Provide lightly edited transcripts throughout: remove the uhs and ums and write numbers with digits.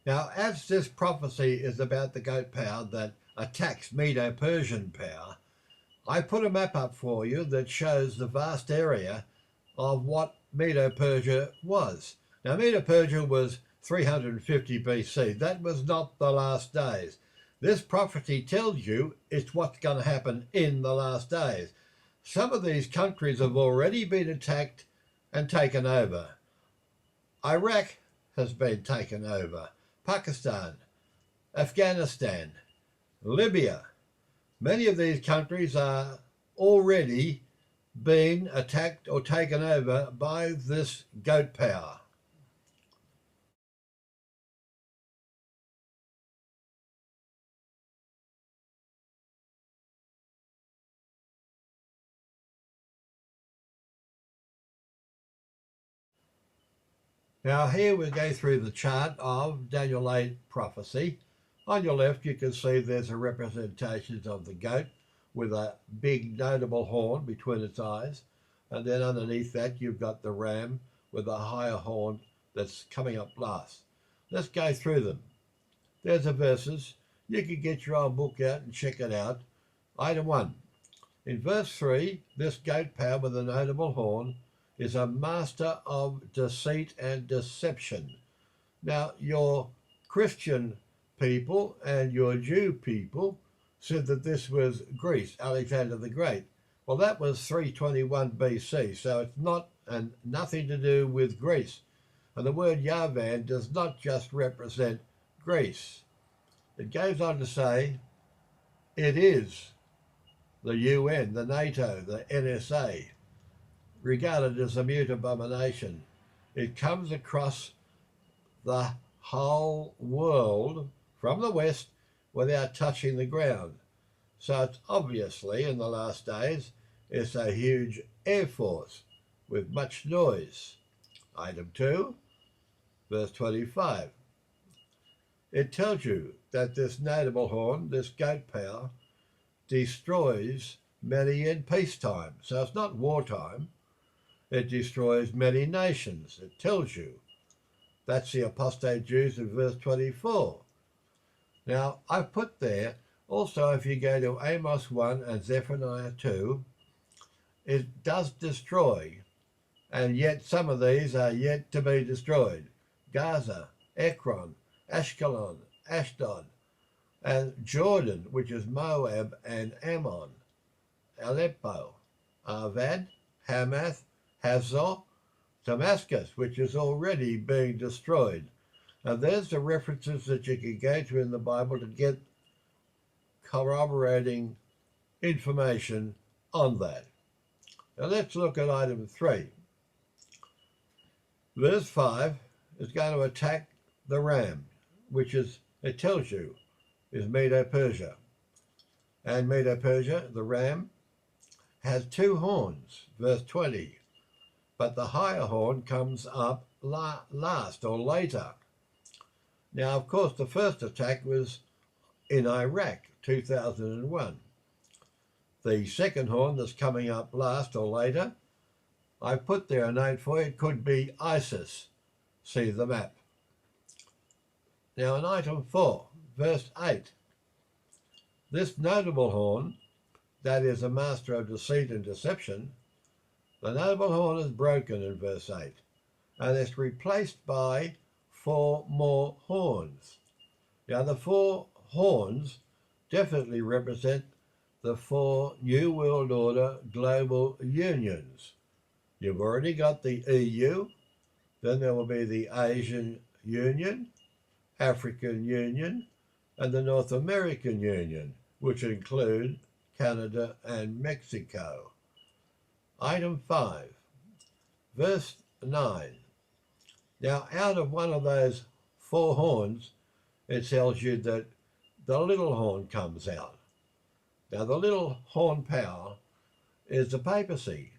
Now, as this prophecy is about the goat power that attacks Medo-Persian power, I put a map up for you that shows the vast area of what Medo-Persia was. Now, Medo-Persia was 350 BC. That was not the last days. This prophecy tells you it's what's going to happen in the last days. Some of these countries have already been attacked and taken over. Iraq has been taken over. Pakistan, Afghanistan, Libya. Many of these countries are already being attacked or taken over by this goat power. Now here we go through the chart of Daniel 8 prophecy. On your left you can see there's a representation of the goat with a big notable horn between its eyes, and then underneath that you've got the ram with a higher horn that's coming up last. Let's go through them. There's the verses. You can get your own book out and check it out. Item 1. In verse 3, this goat power with a notable horn is a master of deceit and deception. Now, your Christian people and your Jew people said that this was Greece, Alexander the Great. Well, that was 321 BC, so it's not and nothing to do with Greece. And the word Yavan does not just represent Greece. It goes on to say it is the UN, the NATO, the NSA, regarded as a mute abomination. It comes across the whole world from the west without touching the ground. So it's obviously in the last days it's a huge air force with much noise. Item 2, verse 25. It tells you that this notable horn, this goat power, destroys many in peacetime. So it's not wartime. It destroys many nations. It tells you. That's the apostate Jews in verse 24. Now, I've put there, also if you go to Amos 1 and Zephaniah 2, it does destroy, and yet some of these are yet to be destroyed. Gaza, Ekron, Ashkelon, Ashdod, and Jordan, which is Moab and Ammon, Aleppo, Arvad, Hamath, Hazor, Damascus, which is already being destroyed. Now there's the references that you can go to in the Bible to get corroborating information on that. Now let's look at item 3. Verse 5 is going to attack the ram, which is, it tells you, is Medo-Persia. And Medo-Persia, the ram, has 2 horns, verse 20. But the higher horn comes up last or later. Now, of course, the first attack was in Iraq, 2001. The second horn that's coming up last or later, I put there a note for you, it could be ISIS. See the map. Now in item 4, verse 8, this notable horn, that is a master of deceit and deception, the notable horn is broken in verse 8, and it's replaced by 4 more horns. Now the 4 horns definitely represent the 4 New World Order global unions. You've already got the EU, then there will be the Asian Union, African Union, and the North American Union, which include Canada and Mexico. Item 5, verse 9. Now, out of one of those 4 horns, it tells you that the little horn comes out. Now, the little horn power is the papacy,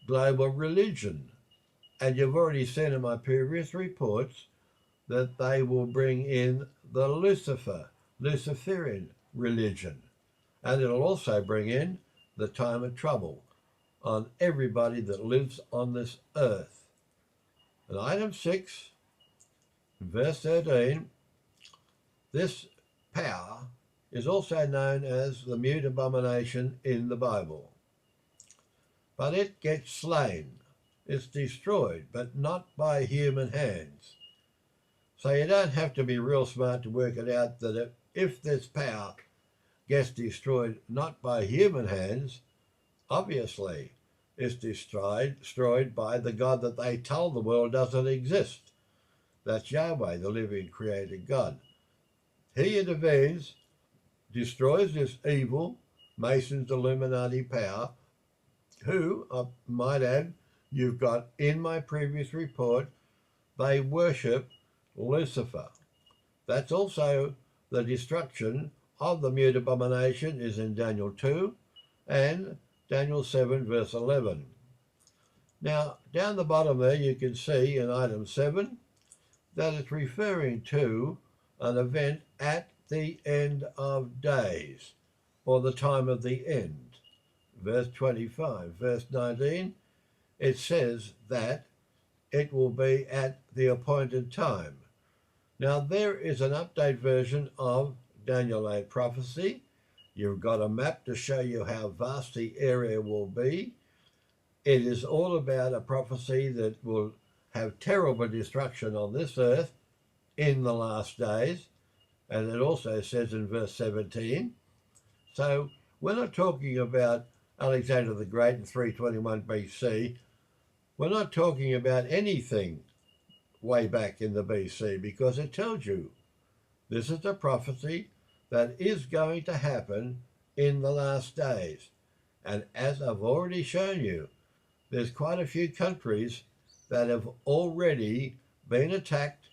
global religion. And you've already seen in my previous reports that they will bring in the Luciferian religion. And it'll also bring in the time of trouble on everybody that lives on this earth. And item 6, verse 13, This power is also known as the mute abomination in the Bible. But it gets slain. It's destroyed, but not by human hands. So you don't have to be real smart to work it out that if this power gets destroyed not by human hands, obviously it's destroyed by the God that they told the world doesn't exist. That's Yahweh, the living created God. He intervenes, destroys this evil Masons Illuminati power, who, I might add, you've got in my previous report, they worship Lucifer. That's also the destruction of the mute abomination is in Daniel 2 and Daniel 7 verse 11. Now, down the bottom there you can see in item 7 that it's referring to an event at the end of days, or the time of the end. Verse 25. Verse 19, it says that it will be at the appointed time. Now, there is an update version of Daniel 8 prophecy. You've got a map to show you how vast the area will be. It is all about a prophecy that will have terrible destruction on this earth in the last days. And it also says in verse 17. So we're not talking about Alexander the Great in 321 BC. We're not talking about anything way back in the BC, because it tells you this is a prophecy that is going to happen in the last days. And as I've already shown you, there's quite a few countries that have already been attacked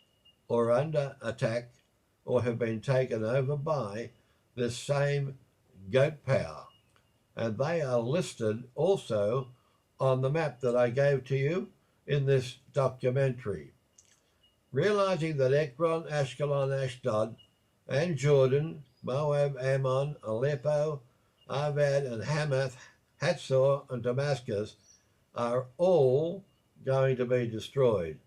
or under attack or have been taken over by this same goat power. And they are listed also on the map that I gave to you in this documentary. Realizing that Ekron, Ashkelon, Ashdod, and Jordan, Moab, Ammon, Aleppo, Arvad, and Hamath, Hatzor, and Damascus are all going to be destroyed.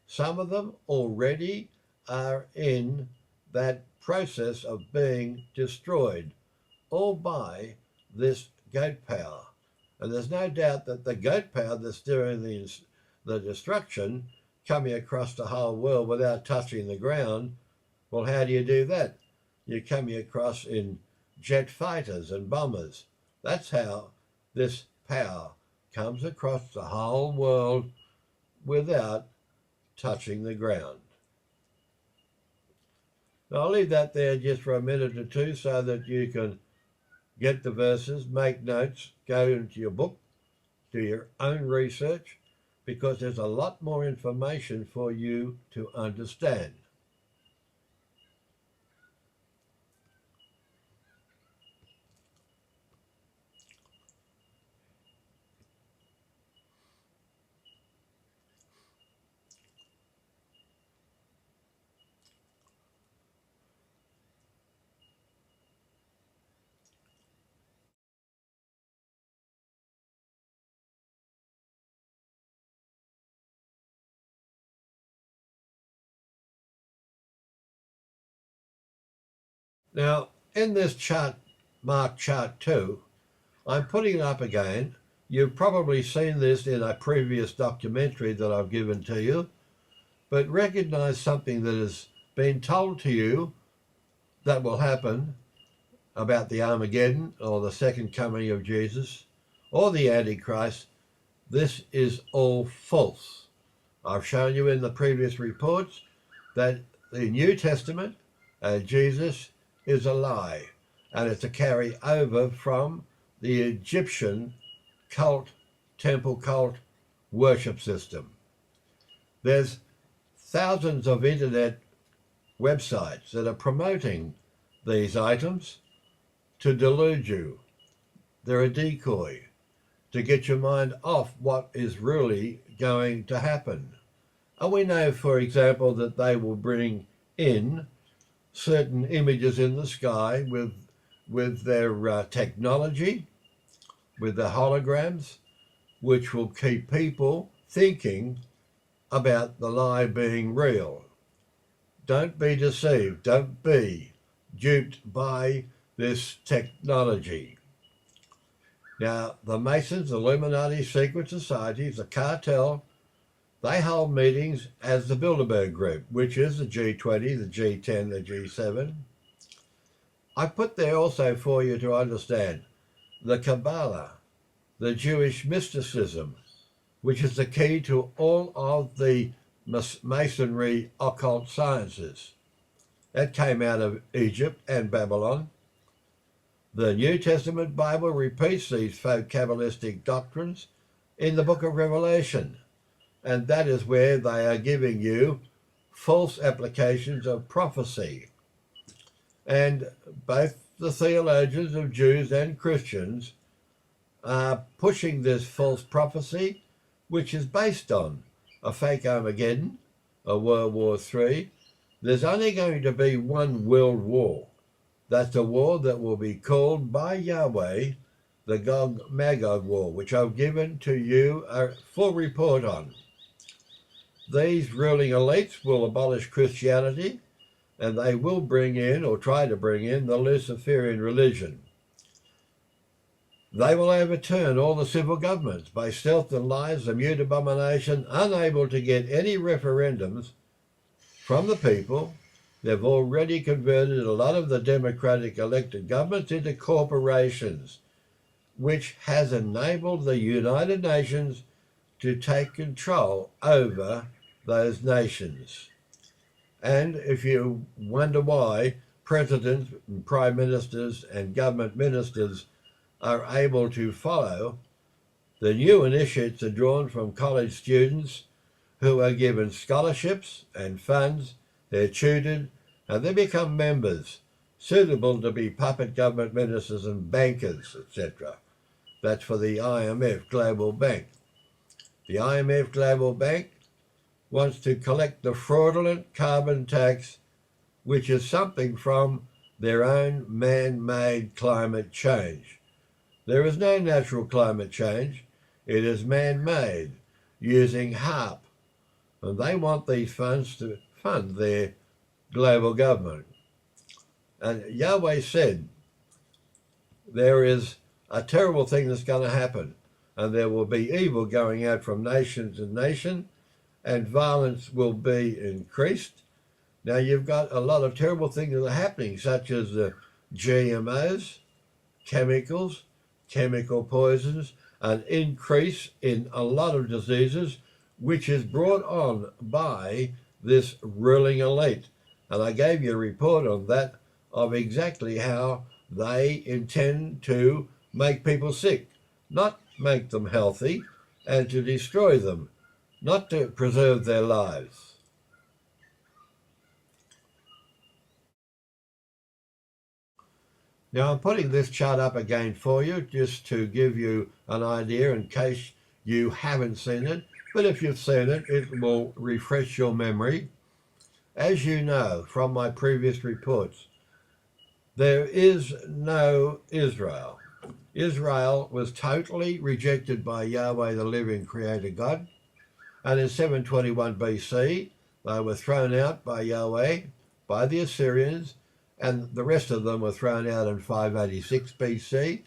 Some of them already are in that process of being destroyed, all by this goat power. And there's no doubt that the goat power that's doing the destruction, coming across the whole world without touching the ground, well, how do you do that? You're coming across in jet fighters and bombers. That's how this power comes across the whole world without touching the ground. Now, I'll leave that there just for a minute or two so that you can get the verses, make notes, go into your book, do your own research, because there's a lot more information for you to understand. Now, in this chart, marked chart 2, I'm putting it up again. You've probably seen this in a previous documentary that I've given to you, but recognize something that has been told to you that will happen about the Armageddon or the second coming of Jesus or the Antichrist. This is all false. I've shown you in the previous reports that the New Testament, Jesus, is a lie, and it's a carry over from the Egyptian cult, temple cult worship system. There's thousands of internet websites that are promoting these items to delude you. They're a decoy to get your mind off what is really going to happen. And we know, for example, that they will bring in certain images in the sky with their technology, with the holograms, which will keep people thinking about the lie being real. Don't be deceived. Don't be duped by this technology. Now, the Masons, Illuminati, secret societies, the cartel, they hold meetings as the Bilderberg Group, which is the G20, the G10, the G7. I put there also for you to understand the Kabbalah, the Jewish mysticism, which is the key to all of the Masonry occult sciences. That came out of Egypt and Babylon. The New Testament Bible repeats these folk Kabbalistic doctrines in the book of Revelation, and that is where they are giving you false applications of prophecy. And both the theologians of Jews and Christians are pushing this false prophecy, which is based on a fake Armageddon, a World War III. There's only going to be one world war. That's a war that will be called by Yahweh the Gog-Magog War, which I've given to you a full report on. These ruling elites will abolish Christianity, and they will bring in, or try to bring in, the Luciferian religion. They will overturn all the civil governments by stealth and lies, the mute abomination, unable to get any referendums from the people. They've already converted a lot of the democratic elected governments into corporations, which has enabled the United Nations to take control over those nations. And if you wonder why presidents and prime ministers and government ministers are able to follow, the new initiates are drawn from college students who are given scholarships and funds. They're tutored and they become members suitable to be puppet government ministers and bankers, etc. That's for the IMF Global Bank. The IMF Global Bank wants to collect the fraudulent carbon tax, which is something from their own man-made climate change. There is no natural climate change. It is man-made using HORT. And they want these funds to fund their global government. And Yahweh said there is a terrible thing that's going to happen, and there will be evil going out from nation to nation, and violence will be increased. Now you've got a lot of terrible things that are happening, such as the GMOs, chemicals, chemical poisons, an increase in a lot of diseases, which is brought on by this ruling elite. And I gave you a report on that, of exactly how they intend to make people sick, not make them healthy, and to destroy them, not to preserve their lives. Now I'm putting this chart up again for you, just to give you an idea in case you haven't seen it. But if you've seen it, it will refresh your memory. As you know from my previous reports, there is no Israel. Israel was totally rejected by Yahweh, the living creator God. And in 721 BC, they were thrown out by Yahweh, by the Assyrians, and the rest of them were thrown out in 586 BC.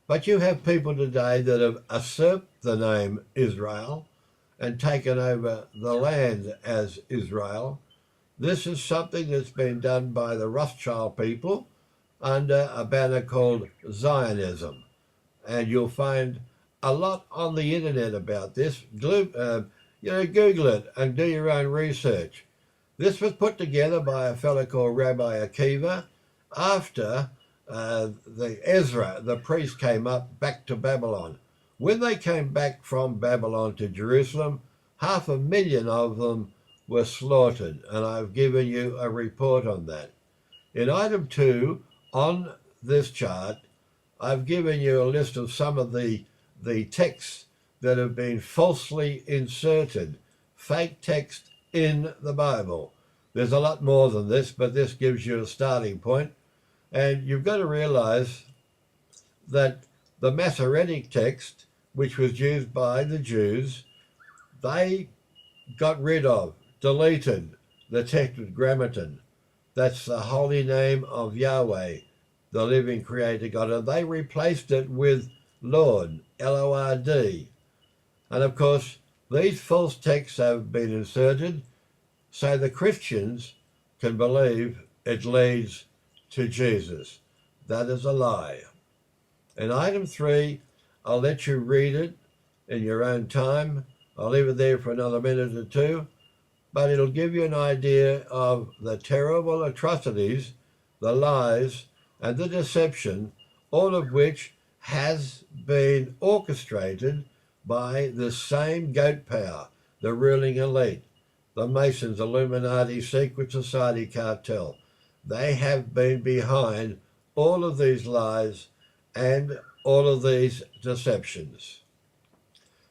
But you have people today that have usurped the name Israel and taken over the land as Israel. This is something that's been done by the Rothschild people under a banner called Zionism. And you'll find a lot on the internet about this. Google it and do your own research. This was put together by a fellow called Rabbi Akiva after Ezra, the priest, came up back to Babylon. When they came back from Babylon to Jerusalem, 500,000 of them were slaughtered, and I've given you a report on that. In item 2 on this chart, I've given you a list of some of the texts that have been falsely inserted, fake text in the Bible. There's a lot more than this, but this gives you a starting point. And you've got to realize that the Masoretic text, which was used by the Jews, they got rid of, deleted the tetragrammaton. That's the holy name of Yahweh, the living creator God. And they replaced it with Lord, Lord. And of course, these false texts have been inserted so the Christians can believe it leads to Jesus. That is a lie. And item 3, I'll let you read it in your own time. I'll leave it there for another minute or two, but it'll give you an idea of the terrible atrocities, the lies, and the deception, all of which has been orchestrated by the same goat power, the ruling elite, the Masons, Illuminati, Secret Society cartel. They have been behind all of these lies and all of these deceptions.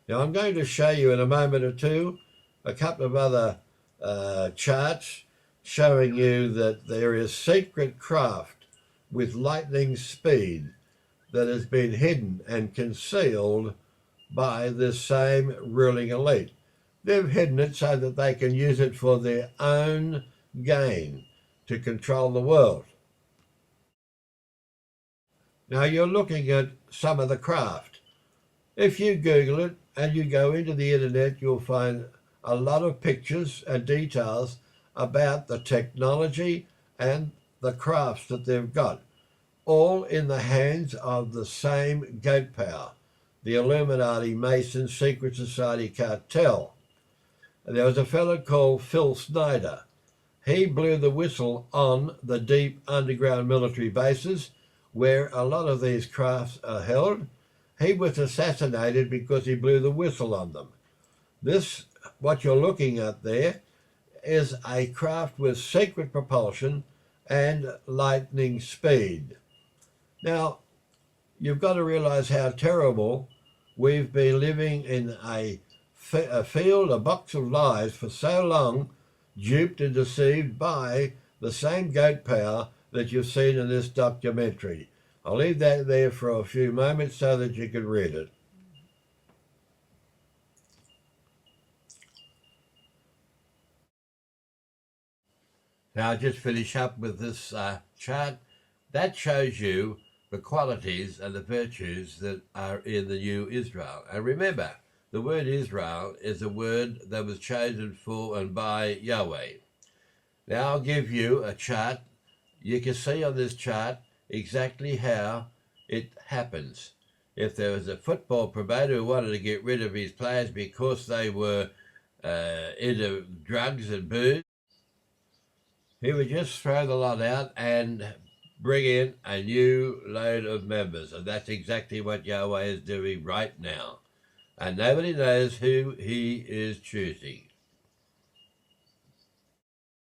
Now I'm going to show you in a moment or two a couple of other charts showing you that there is secret craft with lightning speed that has been hidden and concealed by this same ruling elite. They've hidden it so that they can use it for their own gain to control the world. Now you're looking at some of the craft. If you Google it and you go into the internet, you'll find a lot of pictures and details about the technology and the crafts that they've got, all in the hands of the same goat power, the Illuminati, Masons, Secret Society cartel. And there was a fellow called Phil Snyder. He blew the whistle on the deep underground military bases where a lot of these crafts are held. He was assassinated because he blew the whistle on them. This, what you're looking at there, is a craft with secret propulsion and lightning speed. Now, you've got to realize how terrible we've been living in a field, a box of lies for so long, duped and deceived by the same goat power that you've seen in this documentary. I'll leave that there for a few moments so that you can read it. Now I'll just finish up with this chart. That shows you the qualities and the virtues that are in the new Israel. And remember, the word Israel is a word that was chosen for and by Yahweh. Now I'll give you a chart. You can see on this chart exactly how it happens. If there was a football promoter who wanted to get rid of his players because they were into drugs and booze, he would just throw the lot out and bring in a new load of members. And that's exactly what Yahweh is doing right now. And nobody knows who he is choosing.